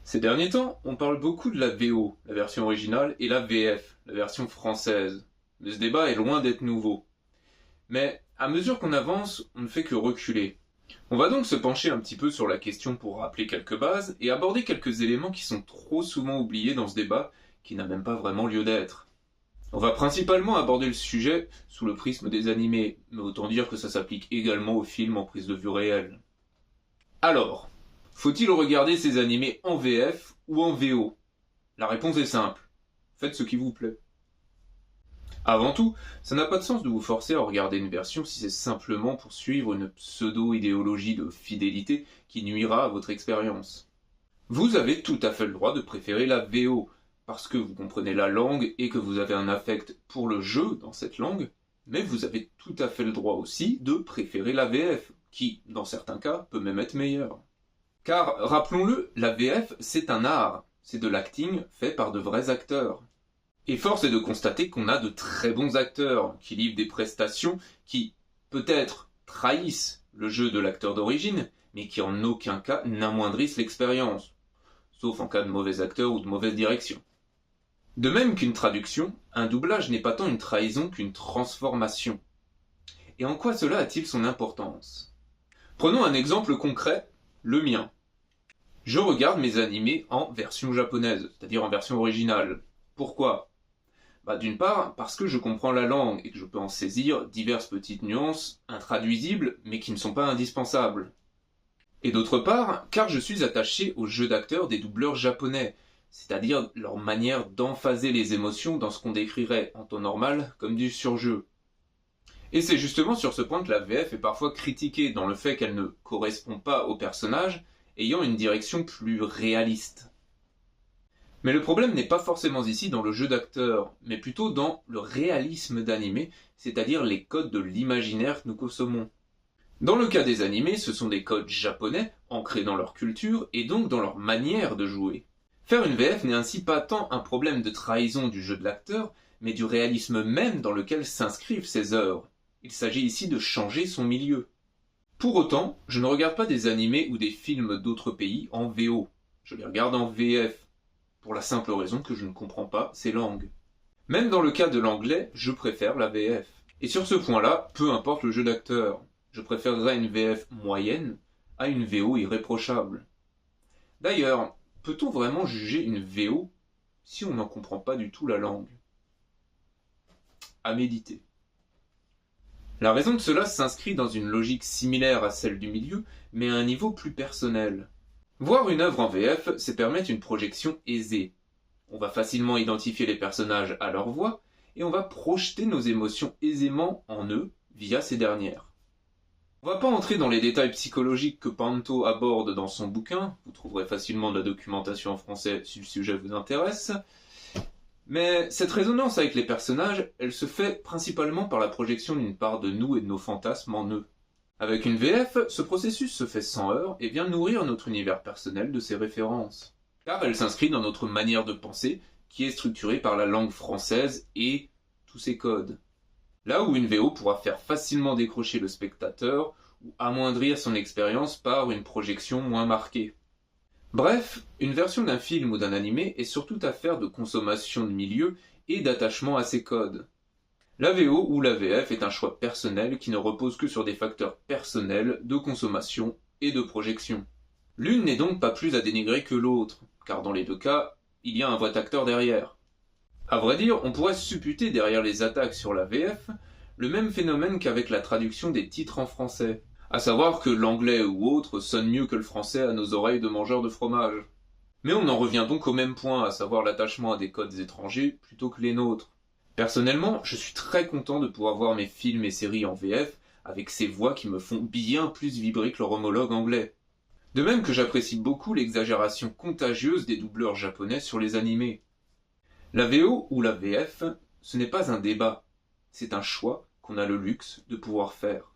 Ces derniers temps, on parle beaucoup de la VO, la version originale, et la VF, la version française. Mais ce débat est loin d'être nouveau. Mais à mesure qu'on avance, on ne fait que reculer. On va donc se pencher un petit peu sur la question pour rappeler quelques bases et aborder quelques éléments qui sont trop souvent oubliés dans ce débat, qui n'a même pas vraiment lieu d'être. On va principalement aborder le sujet sous le prisme des animés, mais autant dire que ça s'applique également aux films en prise de vue réelle. Alors, faut-il regarder ces animés en VF ou en VO? La réponse est simple. Faites ce qui vous plaît. Avant tout, ça n'a pas de sens de vous forcer à regarder une version si c'est simplement pour suivre une pseudo-idéologie de fidélité qui nuira à votre expérience. Vous avez tout à fait le droit de préférer la VO, parce que vous comprenez la langue et que vous avez un affect pour le jeu dans cette langue, mais vous avez tout à fait le droit aussi de préférer la VF, qui, dans certains cas, peut même être meilleure. Car, rappelons-le, la VF, c'est un art, c'est de l'acting fait par de vrais acteurs. Et force est de constater qu'on a de très bons acteurs, qui livrent des prestations qui, peut-être, trahissent le jeu de l'acteur d'origine, mais qui en aucun cas n'amoindrissent l'expérience, sauf en cas de mauvais acteur ou de mauvaise direction. De même qu'une traduction, un doublage n'est pas tant une trahison qu'une transformation. Et en quoi cela a-t-il son importance? Prenons un exemple concret, le mien. Je regarde mes animés en version japonaise, c'est-à-dire en version originale. Pourquoi? D'une part, parce que je comprends la langue et que je peux en saisir diverses petites nuances intraduisibles mais qui ne sont pas indispensables. Et d'autre part, car je suis attaché au jeu d'acteurs des doubleurs japonais, c'est-à-dire leur manière d'emphaser les émotions dans ce qu'on décrirait en temps normal comme du surjeu. Et c'est justement sur ce point que la VF est parfois critiquée dans le fait qu'elle ne correspond pas au personnage, ayant une direction plus réaliste. Mais le problème n'est pas forcément ici dans le jeu d'acteur, mais plutôt dans le réalisme d'animé, c'est-à-dire les codes de l'imaginaire que nous consommons. Dans le cas des animés, ce sont des codes japonais, ancrés dans leur culture et donc dans leur manière de jouer. Faire une VF n'est ainsi pas tant un problème de trahison du jeu de l'acteur, mais du réalisme même dans lequel s'inscrivent ces œuvres. Il s'agit ici de changer son milieu. Pour autant, je ne regarde pas des animés ou des films d'autres pays en VO. Je les regarde en VF, pour la simple raison que je ne comprends pas ces langues. Même dans le cas de l'anglais, je préfère la VF. Et sur ce point-là, peu importe le jeu d'acteur, je préférerais une VF moyenne à une VO irréprochable. D'ailleurs, peut-on vraiment juger une VO si on n'en comprend pas du tout la langue? À méditer. La raison de cela s'inscrit dans une logique similaire à celle du milieu, mais à un niveau plus personnel. Voir une œuvre en VF, c'est permettre une projection aisée. On va facilement identifier les personnages à leur voix, et on va projeter nos émotions aisément en eux via ces dernières. On va pas entrer dans les détails psychologiques que Panto aborde dans son bouquin, vous trouverez facilement de la documentation en français si le sujet vous intéresse, mais cette résonance avec les personnages, elle se fait principalement par la projection d'une part de nous et de nos fantasmes en eux. Avec une VF, ce processus se fait sans heurts et vient nourrir notre univers personnel de ses références, car elle s'inscrit dans notre manière de penser qui est structurée par la langue française et tous ses codes. Là où une VO pourra faire facilement décrocher le spectateur ou amoindrir son expérience par une projection moins marquée. Bref, une version d'un film ou d'un animé est surtout affaire de consommation de milieu et d'attachement à ses codes. La VO ou la VF est un choix personnel qui ne repose que sur des facteurs personnels de consommation et de projection. L'une n'est donc pas plus à dénigrer que l'autre, car dans les deux cas, il y a un vrai acteur derrière. À vrai dire, on pourrait supputer derrière les attaques sur la VF le même phénomène qu'avec la traduction des titres en français, à savoir que l'anglais ou autre sonne mieux que le français à nos oreilles de mangeurs de fromage. Mais on en revient donc au même point, à savoir l'attachement à des codes étrangers plutôt que les nôtres. Personnellement, je suis très content de pouvoir voir mes films et séries en VF avec ces voix qui me font bien plus vibrer que leur homologue anglais. De même que j'apprécie beaucoup l'exagération contagieuse des doubleurs japonais sur les animés. La VO ou la VF, ce n'est pas un débat, c'est un choix qu'on a le luxe de pouvoir faire.